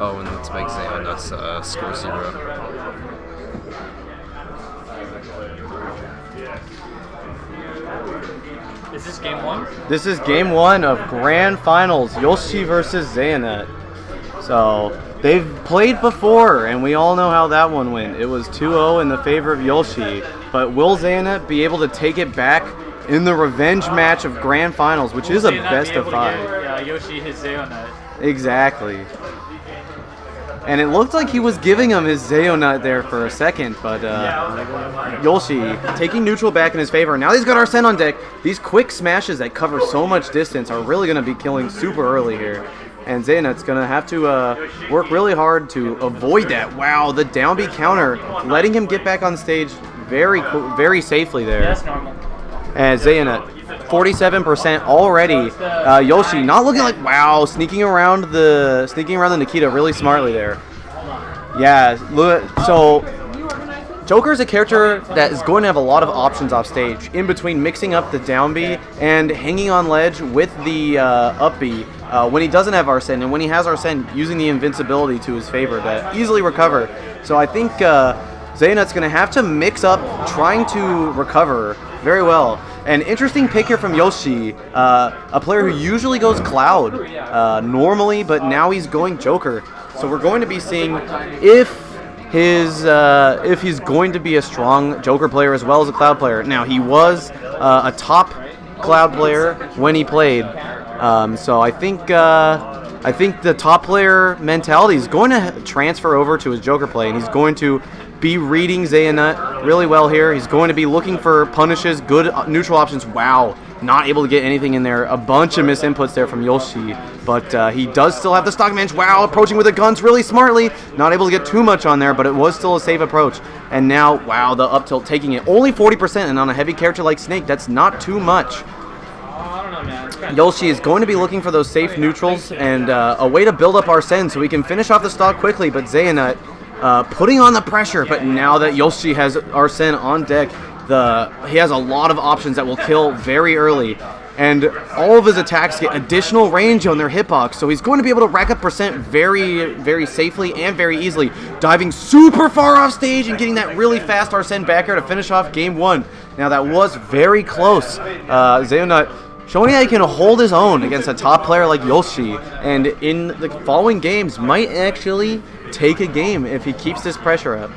Oh, and let's make Zeionut's score 0. Is this game 1? This is game 1 of Grand Finals, YOC versus Zeionut. So, they've played before, and we all know how that one went. It was 2-0 in the favor of YOC. But will Zeionut be able to take it back in the revenge match of Grand Finals, which is a best of 5? Yeah, YOC his Zeionut. Exactly. And it looked like he was giving him his Zeionut there for a second, but YOC taking neutral back in his favor. Now he's got Arsene on deck. These quick smashes that cover so much distance are really going to be killing super early here. And Zeionut's going to have to work really hard to avoid that. Wow, the down B counter, letting him get back on stage very safely there. That's normal. And Zeionut, 47% already. YOC not looking like, wow, sneaking around the Nikita really smartly there. Yeah, so Joker is a character that is going to have a lot of options off stage, in between mixing up the down B and hanging on ledge with the up B when he doesn't have Arsene, and when he has Arsene, using the invincibility to his favor to easily recover. So I think Zeionut's going to have to mix up trying to recover very well. An interesting pick here from YOC, a player who usually goes Cloud normally, but now he's going Joker. So we're going to be seeing if he's going to be a strong Joker player as well as a Cloud player. Now, he was a top Cloud player when he played, so I think the top player mentality is going to transfer over to his Joker play, and he's going to be reading Zeionut really well here. He's going to be looking for punishes, good neutral options. Wow, not able to get anything in there. A bunch of misinputs there from YOC, but he does still have the stock manage. Wow, approaching with the guns really smartly. Not able to get too much on there, but it was still a safe approach. And now, wow, the up tilt taking it. Only 40%, and on a heavy character like Snake, that's not too much. YOC is going to be looking for those safe neutrals and a way to build up Arsene so he can finish off the stock quickly, but Zeionut putting on the pressure. But now that YOC has Arsene on deck, he has a lot of options that will kill very early, and all of his attacks get additional range on their hitbox, so he's going to be able to rack up percent very safely and very easily, diving super far off stage and getting that really fast Arsene back air to finish off game 1. Now that was very close. Zeionut showing that he can hold his own against a top player like YOC, and in the following games might actually take a game if he keeps this pressure up.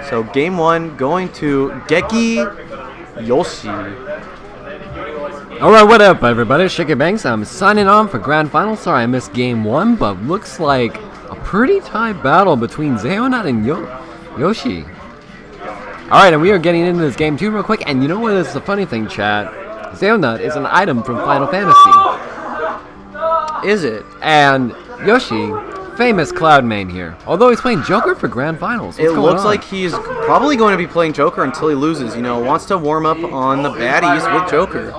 So game 1 going to Geki YOC. Alright, what up everybody? Shaky Banks. I'm signing on for Grand Final. Sorry I missed game 1, but looks like a pretty tight battle between Zeionut and YOC. Alright, and we are getting into this game 2 real quick, and you know what is the funny thing, chat? Zeionut is an item from Final Fantasy. Is it? And YOC, famous Cloud main here. Although he's playing Joker for Grand Finals. What's it going looks on? like he's probably going to be playing Joker until he loses. You know, wants to warm up on the baddies with Joker.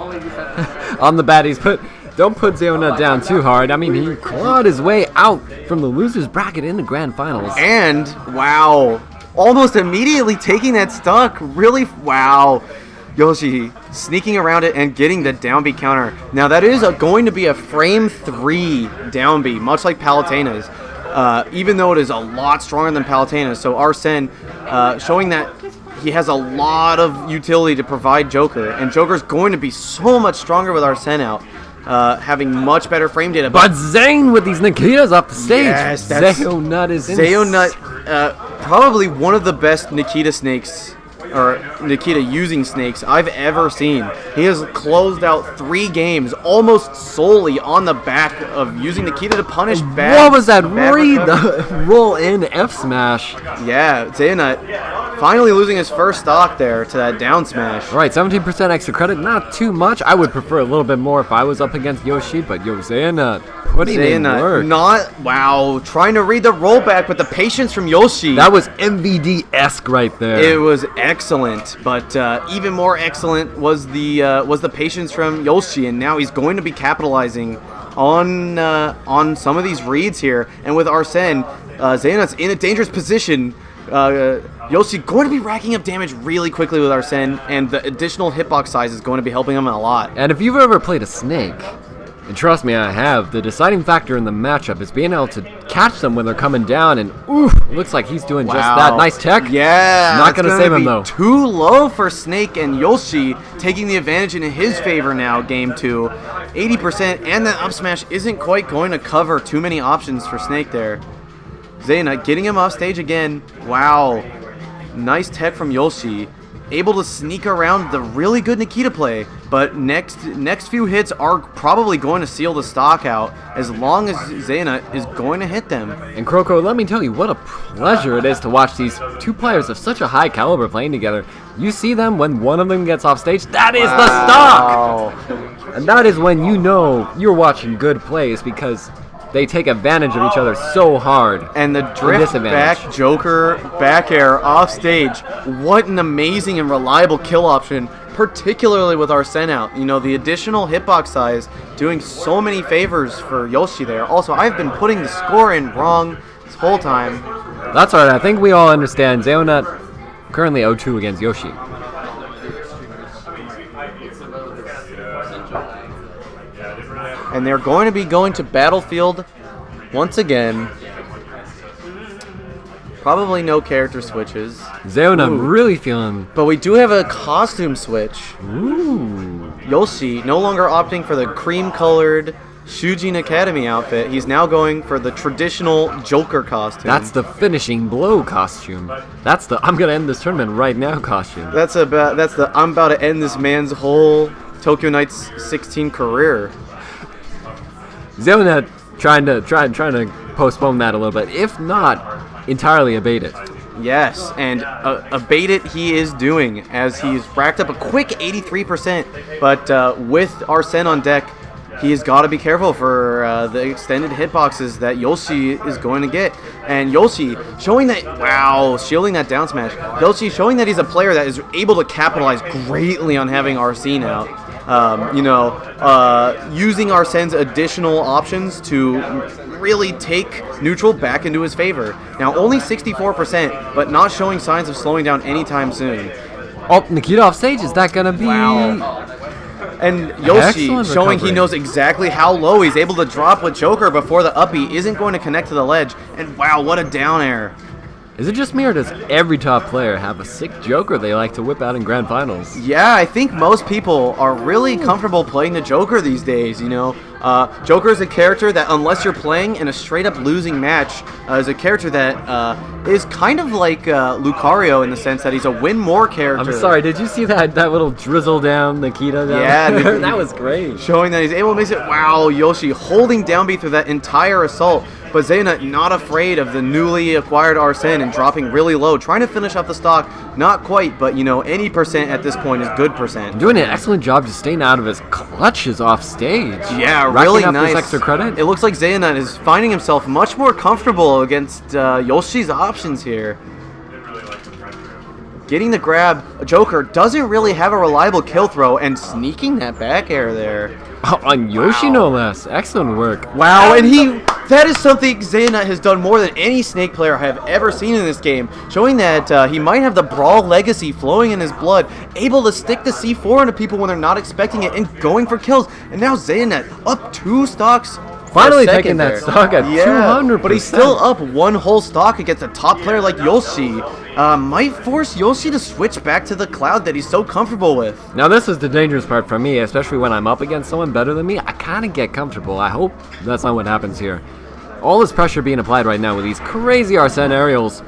On the baddies, but don't put Zeionut down too hard. I mean, he clawed his way out from the losers bracket into Grand Finals. And, wow, almost immediately taking that stock. Really, wow. YOC sneaking around it and getting the down B counter. Now that is going to be a frame 3 down B, much like Palutena's, even though it is a lot stronger than Palutena's. So Arsene showing that he has a lot of utility to provide Joker, and Joker's going to be so much stronger with Arsene out, having much better frame data. But Zane with these Nikitas off the stage. Yes, that's Zeionut is Zeionut, probably one of the best Nikita snakes, or Nikita using snakes I've ever seen. He has closed out 3 games almost solely on the back of using Nikita to punish bad. What was that read? roll in F smash? Yeah, Zeionut finally losing his first stock there to that down smash. Right, 17% extra credit, not too much. I would prefer a little bit more if I was up against YOC, but Zeionut putting in work. Wow, trying to read the rollback, but the patience from YOC. That was MVD-esque right there. It was excellent, but even more excellent was the patience from YOC, and now he's going to be capitalizing on some of these reads here. And with Arsene, Zeionut's in a dangerous position. YOC going to be racking up damage really quickly with Arsene, and the additional hitbox size is going to be helping him a lot. And if you've ever played a snake, And trust me, I have. The deciding factor in the matchup is being able to catch them when they're coming down, and oof, looks like he's doing just that. Nice tech. Yeah. Not going to save him, though. Too low for Snake, and YOC taking the advantage in his favor now, game 2. 80%, and that up smash isn't quite going to cover too many options for Snake there. Zeionut getting him off stage again. Wow. Nice tech from YOC. Able to sneak around the really good Nikita play, but next few hits are probably going to seal the stock out as long as Zeionut is going to hit them. And Kroko, let me tell you, what a pleasure it is to watch these two players of such a high caliber playing together. You see them when one of them gets off stage, that is the stock! And that is when you know you're watching good plays, because they take advantage of each other so hard. And the drift back Joker back air off stage. What an amazing and reliable kill option, particularly with our send out. You know, the additional hitbox size doing so many favors for YOC there. Also, I've been putting the score in wrong this whole time. That's alright. I think we all understand. Zeionut currently 0-2 against YOC. And they're going to be going to Battlefield once again. Probably no character switches. Zeionut really feeling... But we do have a costume switch. Ooh. YOC no longer opting for the cream-colored Shujin Academy outfit. He's now going for the traditional Joker costume. That's the finishing blow costume. That's the I'm gonna end this tournament right now costume. That's the I'm about to end this man's whole Tokyo Knights 16 career. Zeionut trying to postpone that a little bit, if not entirely abate it. Yes, and abate it he is doing, as he's racked up a quick 83%. But with Arsene on deck, he has got to be careful for the extended hitboxes that YOC is going to get. And YOC showing that, wow, shielding that down smash. YOC showing that he's a player that is able to capitalize greatly on having Arsene out. Using Arsene's additional options to really take neutral back into his favor. Now, only 64%, but not showing signs of slowing down anytime soon. Oh, Nikita off stage, is that going to be... Wow. And YOC showing he knows exactly how low he's able to drop with Joker before the up B isn't going to connect to the ledge. And wow, what a down air. Is it just me, or does every top player have a sick Joker they like to whip out in grand finals? Yeah, I think most people are really comfortable playing the Joker these days, you know. Joker is a character that, unless you're playing in a straight-up losing match, is a character that is kind of like Lucario in the sense that he's a win-more character. I'm sorry, did you see that little drizzle down Nikita down there? That was great. Showing that he's able to make it, wow, YOC holding down B through that entire assault. But Zeionut not afraid of the newly acquired Arsene and dropping really low, trying to finish off the stock. Not quite, but, you know, any percent at this point is good percent. Doing an excellent job just staying out of his clutches off stage. Yeah, really nice. This extra credit. It looks like Zeionut is finding himself much more comfortable against YOC's options here. Getting the grab, Joker doesn't really have a reliable kill throw, and sneaking that back air there. Oh, on YOC no less. Excellent work. Wow, and that is something Zeionut has done more than any Snake player I have ever seen in this game, showing that he might have the Brawl legacy flowing in his blood, able to stick the C4 into people when they're not expecting it, and going for kills. And now Zeionut up 2 stocks. Finally taking that stock at 200%. But he's still up 1 whole stock against a top player like YOC. Might force YOC to switch back to the cloud that he's so comfortable with. Now this is the dangerous part for me, especially when I'm up against someone better than me. I kind of get comfortable. I hope that's not what happens here. All this pressure being applied right now with these crazy Arsene aerials.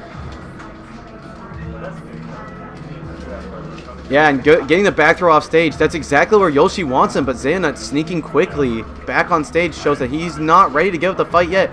Yeah, and getting the back throw off stage, that's exactly where YOC wants him, but Zeionut sneaking quickly back on stage shows that he's not ready to give up the fight yet.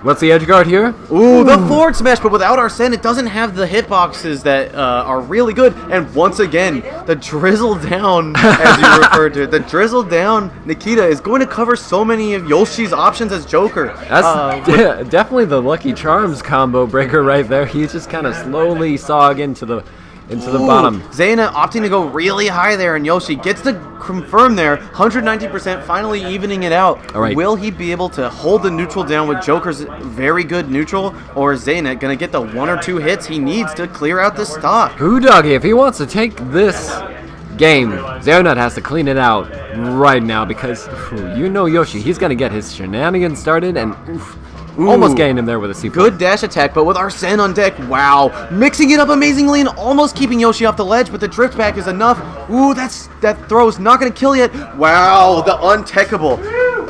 What's the edge guard here? Ooh, the forward smash, but without Arsene, it doesn't have the hitboxes that are really good. And once again, the drizzle down, as you referred to it, the drizzle down Nikita is going to cover so many of YOC's options as Joker. That's definitely the Lucky Charms combo breaker right there. He's just kind of slowly sog into the bottom. Zeionut opting to go really high there, and YOC gets the confirm there. 190%, finally evening it out. All right. Will he be able to hold the neutral down with Joker's very good neutral, or is Zeionut going to get the 1 or 2 hits he needs to clear out the stock? Doggy, if he wants to take this game. Zeionut has to clean it out right now because you know Yoshi, he's going to get his shenanigans started and almost getting him there with a C4. Good dash attack, but with Arsene on deck, wow. Mixing it up amazingly and almost keeping Yoshi off the ledge, but the drift back is enough. Ooh, that throw's not going to kill yet. Wow, the untechable.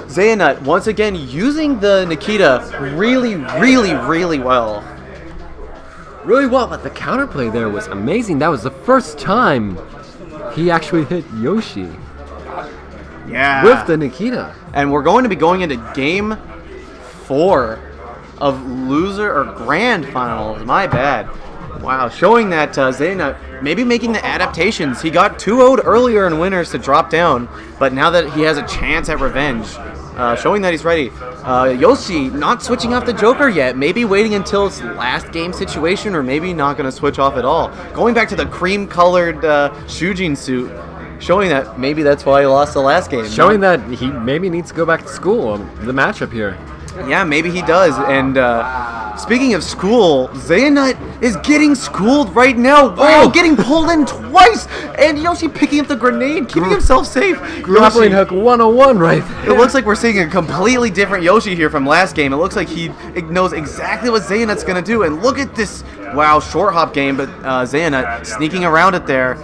Zeionut, once again, using the Nikita really, really, really well. Really well, but the counterplay there was amazing. That was the first time he actually hit Yoshi. Yeah. With the Nikita. And we're going to be going into game 4 of loser or grand finals. My bad. Wow, showing that Zeionut maybe making the adaptations. He got 2-0'd earlier in winners to drop down, but now that he has a chance at revenge, showing that he's ready. Yoshi not switching off the Joker yet, maybe waiting until it's last game situation, or maybe not going to switch off at all. Going back to the cream-colored Shujin suit, showing that maybe that's why he lost the last game. Showing that he maybe needs to go back to school, the matchup here. Yeah, maybe he does. And speaking of school, Zeionut is getting schooled right now. Wow, getting pulled in twice. And Yoshi picking up the grenade, keeping himself safe. Grappling hook 101 right there. It looks like we're seeing a completely different Yoshi here from last game. It looks like he knows exactly what Zeionut's going to do. And look at this, wow, short hop game, but Zeionut sneaking around it there.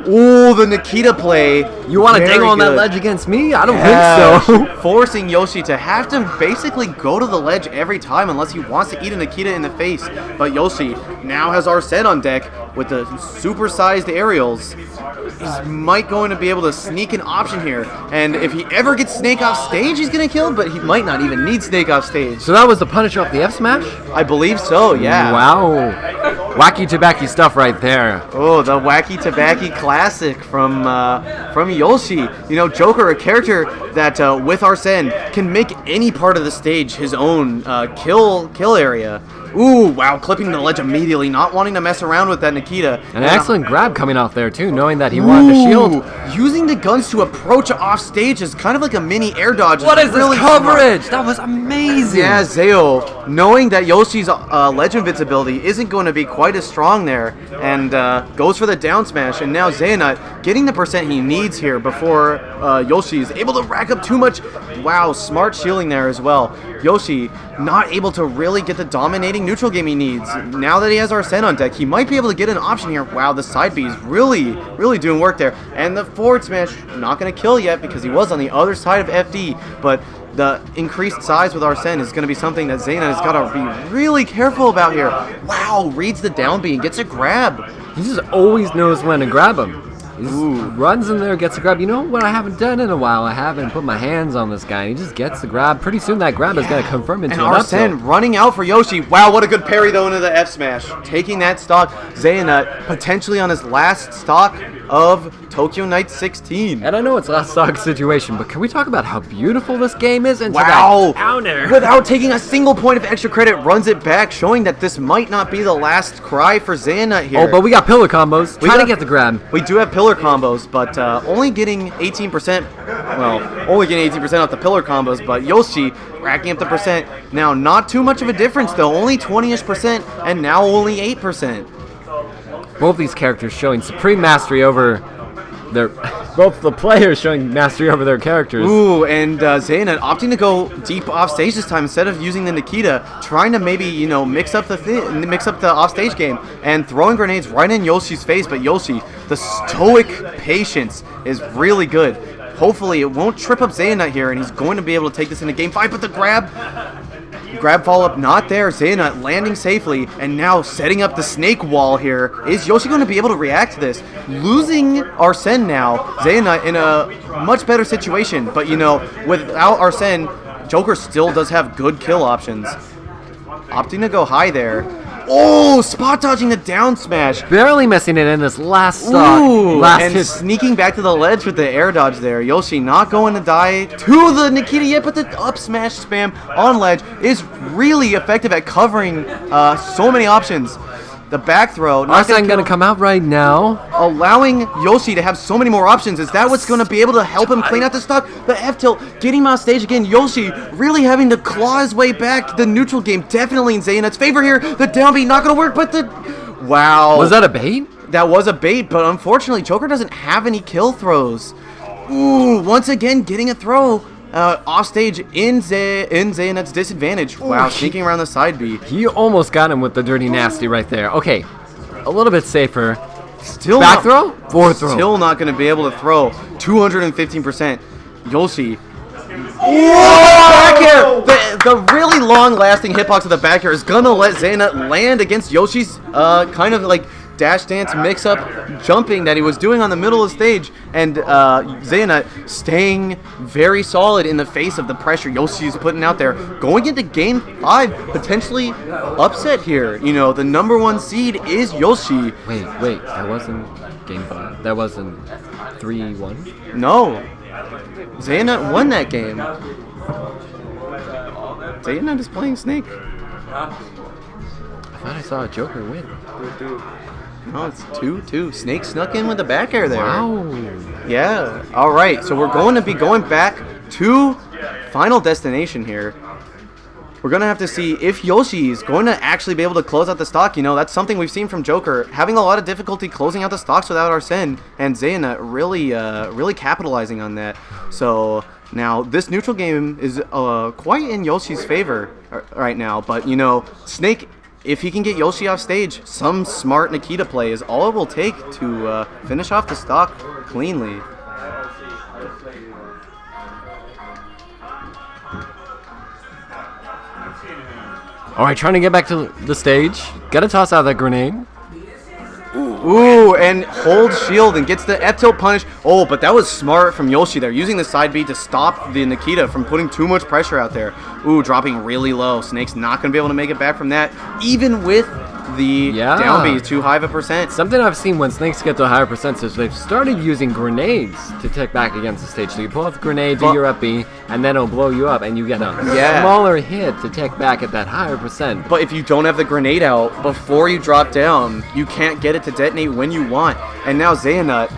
Ooh, the Nikita play. You want to dangle on that ledge against me? I don't think so. Forcing Yoshi to have to basically go to the ledge every time unless he wants to eat a Nikita in the face. But Yoshi now has Arsene on deck with the supersized aerials. He's might going to be able to sneak an option here. And if he ever gets Snake off stage, he's going to kill, but he might not even need Snake off stage. So that was the Punisher off the F smash? I believe so, yeah. Wow. Wacky tobacco stuff right there. Oh, the Wacky Tobacco classic from Yoshi. You know, Joker, a character that with Arsene can make any part of the stage his own kill area. Ooh, wow, clipping the ledge immediately, not wanting to mess around with that Nikita. An excellent grab coming off there, too, knowing that he wanted to shield. Using the guns to approach off stage is kind of like a mini air dodge. What is this coverage? That was amazing. Yeah, Zeo, knowing that Yoshi's ledge invincibility isn't going to be quite as strong there, and goes for the down smash, and now Zeionut getting the percent he needs here before Yoshi is able to rack up too much. Wow, smart shielding there as well. Yoshi not able to really get the dominating neutral game he needs. Now that he has Arsene on deck, he might be able to get an option here. Wow, the side B is really, really doing work there. And the forward smash, not going to kill yet because he was on the other side of FD, but the increased size with Arsene is going to be something that Zeionut has got to be really careful about here. Wow, reads the down B and gets a grab. He just always knows when to grab him. He just runs in there, gets a grab. You know what I haven't done in a while? I haven't put my hands on this guy. He just gets the grab. Pretty soon that grab is going to confirm into an Arsene up tilt. running out for Yoshi. Wow, what a good parry though into the F smash. Taking that stock. Zeionut potentially on his last stock of Tokyo Night 16. And I know it's last stock situation, but can we talk about how beautiful this game is? And wow, counter. Without taking a single point of extra credit, runs it back, showing that this might not be the last cry for Zeionut here. Oh, but we got pillar combos. Try to get the grab. We do have pillar combos, but only getting 18%. Well, only getting 18% off the pillar combos, but Yoshi racking up the percent. Now, not too much of a difference though. Only 20-ish%, and now only 8%. Both these characters showing supreme mastery over their... Both the players showing mastery over their characters. Ooh, and Zeionut opting to go deep off stage this time instead of using the Nikita, trying to maybe, you know, mix up the off stage game and throwing grenades right in Yoshi's face. But Yoshi, the stoic patience is really good. Hopefully, it won't trip up Zeionut here, and he's going to be able to take this into game 5. But the grab follow-up not there. Zeionut landing safely, and now setting up the snake wall here. Is Yoshi going to be able to react to this? Losing Arsene now, Zeionut in a much better situation. But, you know, without Arsene, Joker still does have good kill options. Opting to go high there. Oh, spot dodging the down smash. Barely missing it in this last stock. Ooh, last and hit. sneaking back to the ledge with the air dodge there. Yoshi not going to die to the Nikita yet, but the up smash spam on ledge is really effective at covering so many options. The back throw. Arsene going to come out right now. Allowing Yoshi to have so many more options. Is that what's going to be able to help him clean out the stock? The F tilt, getting him off stage again. Yoshi really having to claw his way back. The neutral game definitely in Zeionut's favor here. The down B not going to work, but the... Wow. Was that a bait? that was a bait, but unfortunately, Joker doesn't have any kill throws. Ooh, once again, getting a throw off stage in Zeionut's disadvantage. Wow, sneaking around the side B. He almost got him with the Dirty Nasty right there. Okay, a little bit safer. Still back throw? Forward throw. Still not going to be able to throw. 215%. YOC. Back air! The really long-lasting hitbox of the back air is going to let Zeionut land against Yoshi's kind of like dash dance mix-up jumping that he was doing on the middle of the stage, and Zeionut staying very solid in the face of the pressure Yoshi's putting out there. Going into Game 5, potentially upset here. You know, the #1 seed is Yoshi. Wait, that wasn't Game 5. That wasn't 3-1? No. Zeionut won that game. Zeionut is playing Snake. I thought I saw a Joker win. No, it's 2-2. Snake snuck in with the back air there. Wow. Yeah. All right. So we're going to be going back to Final Destination here. We're going to have to see if Yoshi is going to actually be able to close out the stock. You know, that's something we've seen from Joker, having a lot of difficulty closing out the stocks without Arsene, and Zeionut really capitalizing on that. So now this neutral game is quite in Yoshi's favor right now. But, you know, Snake, if he can get Yoshi off stage, some smart Nikita play is all it will take to finish off the stock cleanly. Alright, trying to get back to the stage. Gotta toss out that grenade. Ooh, and holds shield and gets the F-tilt punish. Oh, but that was smart from Yoshi there, using the side B to stop the Nikita from putting too much pressure out there. Ooh, dropping really low. Snake's not going to be able to make it back from that, even with the down B too high of a percent. Something I've seen when Snakes get to a higher percentage, they've started using grenades to take back against the stage. So you pull out the grenade, do your up B, and then it'll blow you up, and you get a smaller hit to take back at that higher percent. But if you don't have the grenade out before you drop down, you can't get it to detonate when you want. And now Zeionut,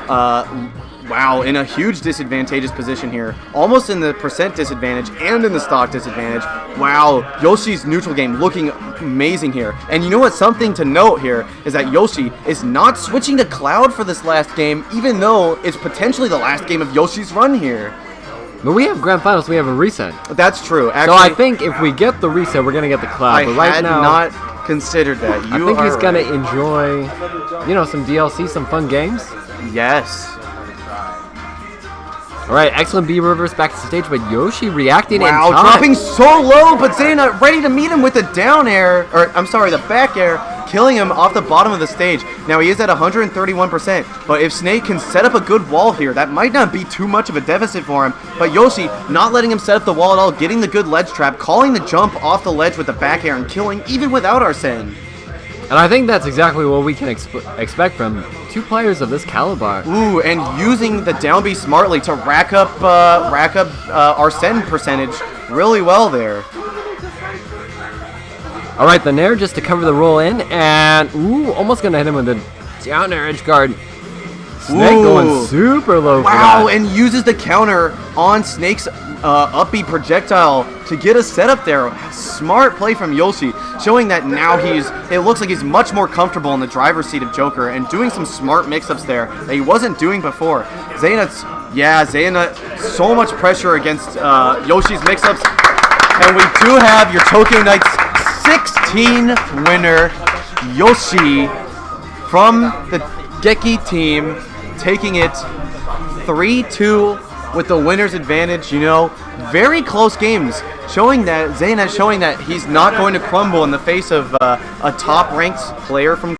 wow, in a huge disadvantageous position here. Almost in the percent disadvantage and in the stock disadvantage. Wow, Yoshi's neutral game looking amazing here. And you know what? Something to note here is that Yoshi is not switching to Cloud for this last game, even though it's potentially the last game of Yoshi's run here. But we have Grand Finals, we have a reset. That's true. Actually, so I think if we get the reset, we're going to get the Cloud. But right now, not considered that. I think he's going to enjoy, you know, some DLC, some fun games. Yes. Alright, excellent B reverse back to the stage, but Yoshi reacting in time. Wow, dropping so low, but Zeionut ready to meet him with the down air, or I'm sorry, the back air, killing him off the bottom of the stage. Now he is at 131%, but if Snake can set up a good wall here, that might not be too much of a deficit for him. But Yoshi not letting him set up the wall at all, getting the good ledge trap, calling the jump off the ledge with the back air, and killing even without Arsene. And I think that's exactly what we can expect from two players of this caliber. Ooh, and using the down B smartly to rack up Arsene percentage really well there. All right, the Nair just to cover the roll in, and ooh, almost gonna hit him with the down air edge guard. Snake going super low. Wow, and uses the counter on Snake's up B projectile to get a setup there. Smart play from Yoshi, showing that now it looks like he's much more comfortable in the driver's seat of Joker and doing some smart mix-ups there that he wasn't doing before. Zeionut, so much pressure against Yoshi's mix-ups. And we do have your Tokyo Knights 16 winner, Yoshi, from the Geki team, taking it 3-2 with the winner's advantage. You know, very close games, showing that Zeionut showing that he's not going to crumble in the face of a top-ranked player from